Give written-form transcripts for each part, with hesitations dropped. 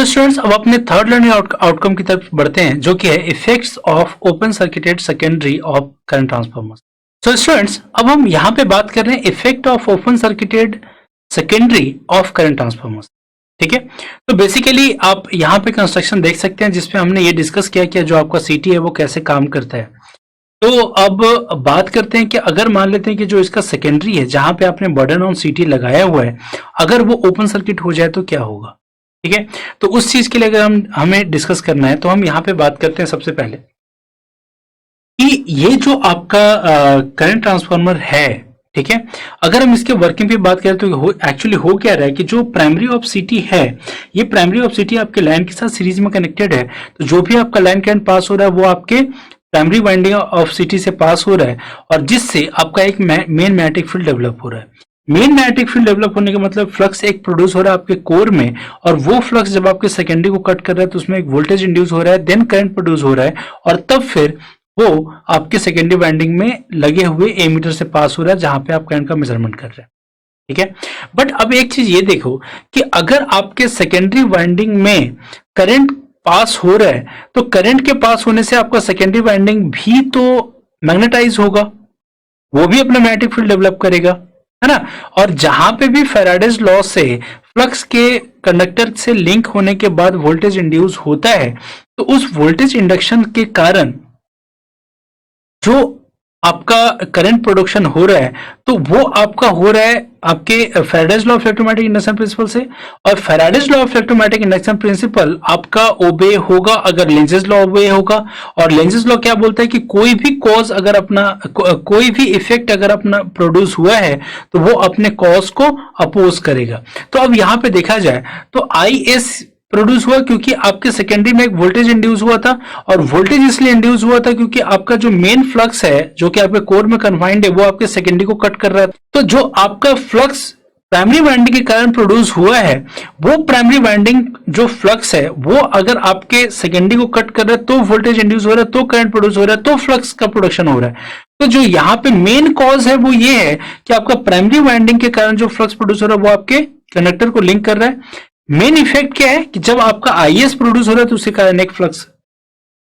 Students, अब अपने third learning outcome की तरफ बढ़ते हैं, जो कि है effects of open circuited secondary of current transformer. So students, अब हम यहाँ पे बात कर रहे हैं effect of open circuited secondary of current transformer. ठीक है, तो बेसिकली आप यहाँ पे कंस्ट्रक्शन देख सकते हैं जिसपे हमने ये डिस्कस किया कि जो आपका सीटी है वो कैसे काम करता है। तो अब बात करते हैं कि अगर मान लेते हैं कि जो इसका सेकेंडरी है, जहां पे आपने बर्डन ऑन सीटी लगाया हुआ है, अगर वो ओपन सर्किट हो जाए तो क्या होगा। ठीक है, तो उस चीज के लिए अगर हमें डिस्कस करना है तो हम यहाँ पे बात करते हैं सबसे पहले कि ये जो आपका करंट ट्रांसफार्मर है, ठीक है, अगर हम इसके वर्किंग पे बात करें तो एक्चुअली हो क्या रहा है कि जो प्राइमरी ऑफ सिटी है, ये प्राइमरी ऑफ सिटी आपके लाइन के साथ सीरीज में कनेक्टेड है। तो जो भी आपका लाइन करंट पास हो रहा है वो आपके प्राइमरी वाइंडिंग ऑफ सिटी से पास हो रहा है, और जिससे आपका एक मेन मैग्नेटिक फील्ड डेवलप हो रहा है। मेन मैग्नेटिक फील्ड डेवलप होने का मतलब फ्लक्स एक प्रोड्यूस हो रहा है आपके कोर में, और वो फ्लक्स जब आपके सेकेंडरी को कट कर रहा है तो उसमें एक वोल्टेज इंड्यूस हो रहा है, देन करंट प्रोड्यूस हो रहा है, और तब फिर वो आपके सेकेंडरी वाइंडिंग में लगे हुए एमीटर से पास हो रहा है जहां पे आप करंट का मेजरमेंट कर रहे हैं। ठीक है, बट अब एक चीज ये देखो कि अगर आपके सेकेंडरी वाइंडिंग में करंट पास हो रहा है तो करंट के पास होने से आपका सेकेंडरी वाइंडिंग भी तो मैग्नेटाइज होगा, वो भी अपना मैग्नेटिक फील्ड डेवलप करेगा, है ना। और जहां पे भी फैराडेज लॉ से फ्लक्स के कंडक्टर से लिंक होने के बाद वोल्टेज इंड्यूस होता है, तो उस वोल्टेज इंडक्शन के कारण जो आपका करंट प्रोडक्शन हो रहा है तो वो आपका हो रहा है आपके Faraday's law of electromagnetic induction principal से। और Faraday's law of electromagnetic induction principal आपका ओबे होगा अगर लेंजेस लॉ ओबे होगा। और लेंजेस लॉ क्या बोलता है कि कोई भी कॉज अगर अपना कोई भी इफेक्ट अगर अपना प्रोड्यूस हुआ है तो वो अपने कॉज को अपोज करेगा। तो अब यहां पे देखा जाए तो आई एस प्रोड्यूस हुआ क्योंकि आपके सेकेंडरी में एक वोल्टेज इंड्यूस हुआ था, और वोल्टेज इसलिए इंड्यूस हुआ था क्योंकि आपका जो मेन फ्लक्स है जो कि आपके कोर में कन्फाइंड है वो आपके सेकेंडरी को कट कर रहा है। तो जो आपका फ्लक्स प्राइमरी वाइंडिंग के कारण प्रोड्यूस हुआ है, वो प्राइमरी वाइंडिंग जो फ्लक्स है वो अगर आपके सेकेंडरी को कट कर रहा है तो वोल्टेज इंड्यूस हो रहा है, तो करंट प्रोड्यूस हो रहा है, तो फ्लक्स का प्रोडक्शन हो रहा है। तो जो यहाँ पे मेन कॉज है वो ये है कि आपका प्राइमरी वाइंडिंग के कारण जो फ्लक्स प्रोड्यूस हो रहा है वो आपके कंडक्टर को लिंक कर रहा है। मेन इफेक्ट क्या है कि जब आपका आईएस प्रोड्यूस हो रहा है तो उसके कारण एक फ्लक्स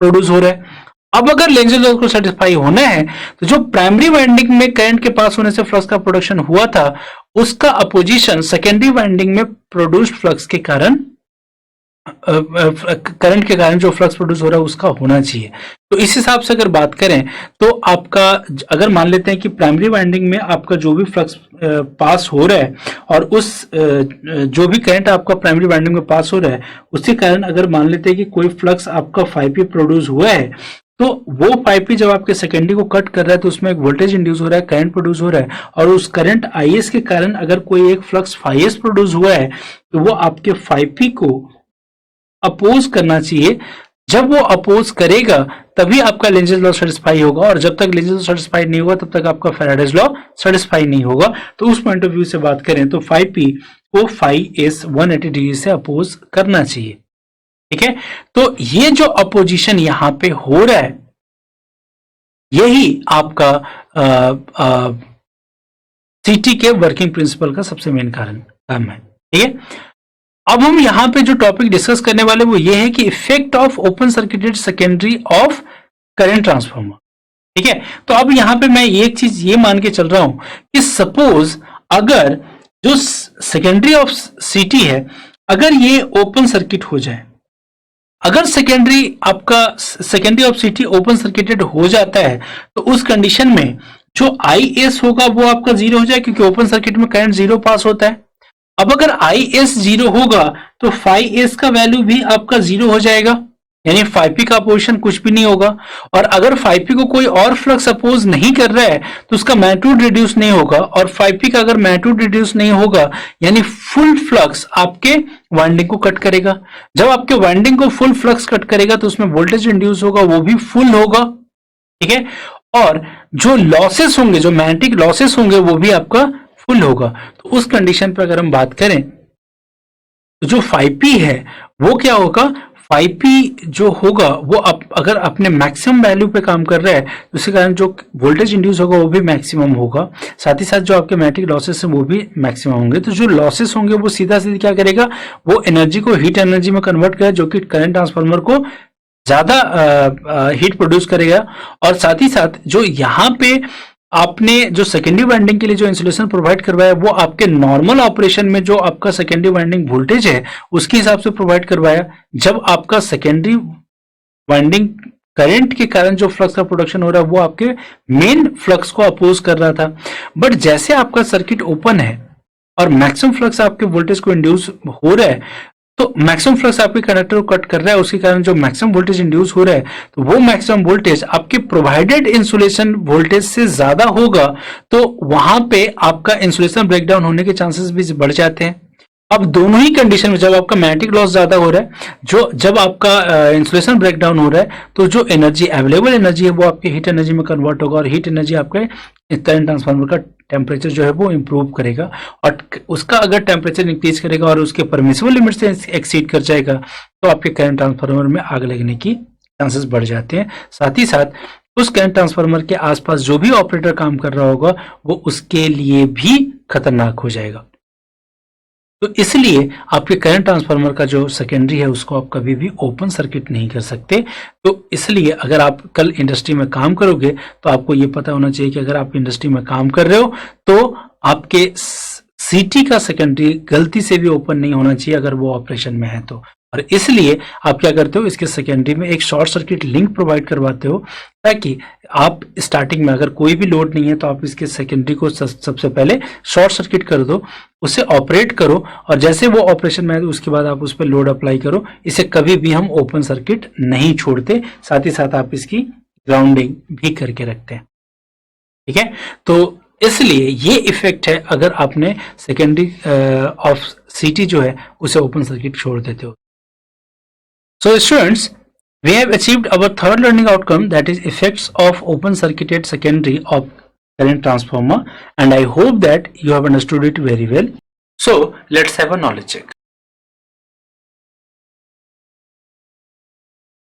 प्रोड्यूस हो रहा है। अब अगर लेंजेस लॉ को सेटिस्फाई होना है तो जो प्राइमरी वाइंडिंग में करंट के पास होने से फ्लक्स का प्रोडक्शन हुआ था उसका अपोजिशन सेकेंडरी वाइंडिंग में प्रोड्यूस्ड फ्लक्स के कारण करंट के कारण जो फ्लक्स प्रोड्यूस हो रहा है उसका होना चाहिए। तो इस हिसाब से अगर बात करें तो आपका अगर मान लेते हैं कि प्राइमरी वाइंडिंग में आपका जो भी फ्लक्स पास हो रहा है और उस जो भी करंट आपका प्राइमरी वाइंडिंग में पास हो रहा है उसके कारण अगर मान लेते हैं कि कोई फ्लक्स आपका 5P प्रोड्यूस हुआ है, तो वो 5P जब आपके सेकेंडरी को कट कर रहा है तो उसमें एक वोल्टेज इंड्यूस हो रहा है, करंट प्रोड्यूस हो रहा है, और उस करंट IS के कारण अगर कोई एक फ्लक्स 5S प्रोड्यूस हुआ है तो वो आपके 5P को अपोज करना चाहिए। जब वो अपोज करेगा तभी आपका लेंजेस लॉ सेटिस्फाई होगा, और जब तक लेंजेस लॉ सेटिस्फाई नहीं होगा तब तक आपका फैराडेज लॉ सेटिस्फाई नहीं होगा। तो उस पॉइंट ऑफ व्यू से बात करें तो 5P को 5S 180 डिग्री से अपोज करना चाहिए। ठीक है, तो ये जो अपोजिशन यहां पे हो रहा है यही आपका सीटी के वर्किंग प्रिंसिपल का सबसे मेन काम है। ठीक है, अब हम यहां पे जो टॉपिक डिस्कस करने वाले वो ये है कि effect of open circuited secondary of current transformer. ठीक है, तो अब यहां पे मैं एक चीज ये मान के चल रहा हूं कि सपोज अगर जो सेकेंडरी ऑफ सीटी है अगर ये ओपन सर्किट हो जाए, अगर सेकेंडरी ऑफ सीटी ओपन सर्किटेड हो जाता है तो उस कंडीशन में जो IS होगा वो आपका जीरो हो जाए क्योंकि ओपन सर्किट में करंट जीरो पास होता है। अब अगर IS जीरो होगा तो 5S का वैल्यू भी आपका जीरो हो जाएगा, यानी 5P का अपोजिशन कुछ भी नहीं होगा। और अगर 5P को कोई और फ्लक्स अपोज नहीं कर रहा है तो उसका मैग्नीट्यूड रिड्यूस नहीं होगा, और 5P का अगर मैग्नीट्यूड रिड्यूस नहीं होगा यानी फुल फ्लक्स आपके वाइंडिंग को कट करेगा। जब आपके वाइंडिंग को फुल फ्लक्स कट करेगा तो उसमें वोल्टेज इंड्यूस होगा, वो भी फुल होगा। ठीक है, और जो लॉसेस होंगे, जो मैग्नेटिक लॉसेस होंगे वो भी आपका फुल होगा। तो उस कंडीशन पर अगर हम बात करें तो जो 5P है वो क्या होगा, 5P जो होगा वो अगर अपने मैक्सिमम वैल्यू पे काम कर रहा है तो उसके कारण जो वोल्टेज इंड्यूस होगा वो भी मैक्सिमम होगा, साथ ही साथ जो आपके मैग्नेटिक लॉसेस हैं वो भी मैक्सिमम होंगे। तो जो लॉसेस होंगे वो सीधा सीधा क्या करेगा, वो एनर्जी को हीट एनर्जी में कन्वर्ट करेगा, जो कि करंट ट्रांसफार्मर को ज्यादा हीट प्रोड्यूस करेगा। और साथ ही साथ जो यहाँ पे आपने जो सेकेंडरी वाइंडिंग के लिए जो इंसुलेशन प्रोवाइड करवाया वो आपके नॉर्मल ऑपरेशन में जो आपका सेकेंडरी वाइंडिंग वोल्टेज है उसके हिसाब से प्रोवाइड करवाया। जब आपका सेकेंडरी वाइंडिंग करंट के कारण जो फ्लक्स का प्रोडक्शन हो रहा है वो आपके मेन फ्लक्स को अपोज कर रहा था। बट जैसे आपका सर्किट ओपन है और मैक्सिमम फ्लक्स आपके वोल्टेज को इंड्यूस हो रहा है, तो मैक्सिमम फ्लक्स आपके कंडक्टर को कट कर रहा है, उसके कारण जो मैक्सिमम वोल्टेज इंड्यूस हो रहा है तो वो मैक्सिमम वोल्टेज आपके प्रोवाइडेड इंसुलेशन वोल्टेज से ज्यादा होगा, तो वहां पे आपका इंसुलेशन ब्रेकडाउन होने के चांसेस भी बढ़ जाते हैं। अब दोनों ही कंडीशन में जब आपका मैग्नेटिक लॉस ज्यादा हो रहा है, जब आपका इंसुलेशन ब्रेकडाउन हो रहा है, तो जो एनर्जी अवेलेबल एनर्जी है वो आपके हीट एनर्जी में कन्वर्ट होगा और हीट एनर्जी आपके करंट ट्रांसफार्मर का टेम्परेचर जो है वो इंप्रूव करेगा। और उसका अगर टेम्परेचर इंक्रीज करेगा और उसके परमिसिबल लिमिट से एक्सीड कर जाएगा तो आपके करंट ट्रांसफार्मर में आग लगने की चांसेस बढ़ जाते हैं। साथ ही साथ उस करंट ट्रांसफार्मर के आसपास जो भी ऑपरेटर काम कर रहा होगा वो उसके लिए भी खतरनाक हो जाएगा। तो इसलिए आपके करंट ट्रांसफार्मर का जो सेकेंडरी है उसको आप कभी भी ओपन सर्किट नहीं कर सकते। तो इसलिए अगर आप कल इंडस्ट्री में काम करोगे तो आपको ये पता होना चाहिए कि अगर आप इंडस्ट्री में काम कर रहे हो तो आपके सीटी का सेकेंडरी गलती से भी ओपन नहीं होना चाहिए अगर वो ऑपरेशन में है तो। और इसलिए आप क्या करते हो, इसके सेकेंडरी में एक शॉर्ट सर्किट लिंक प्रोवाइड करवाते हो ताकि आप स्टार्टिंग में अगर कोई भी लोड नहीं है तो आप इसके सेकेंडरी को सबसे पहले शॉर्ट सर्किट कर दो, उसे ऑपरेट करो और जैसे वो ऑपरेशन में आए उसके बाद आप उस पर लोड अप्लाई करो। इसे कभी भी हम ओपन सर्किट नहीं छोड़ते, साथ ही साथ आप इसकी ग्राउंडिंग भी करके रखते हैं। ठीक है, तो इसलिए ये इफेक्ट है अगर आपने सेकेंडरी ऑफ सीटी जो है उसे ओपन सर्किट छोड़ देते हो। So students, we have achieved our third learning outcome, that is effects of open circuited secondary of current transformer, and I hope that you have understood it very well. So let's have a knowledge check.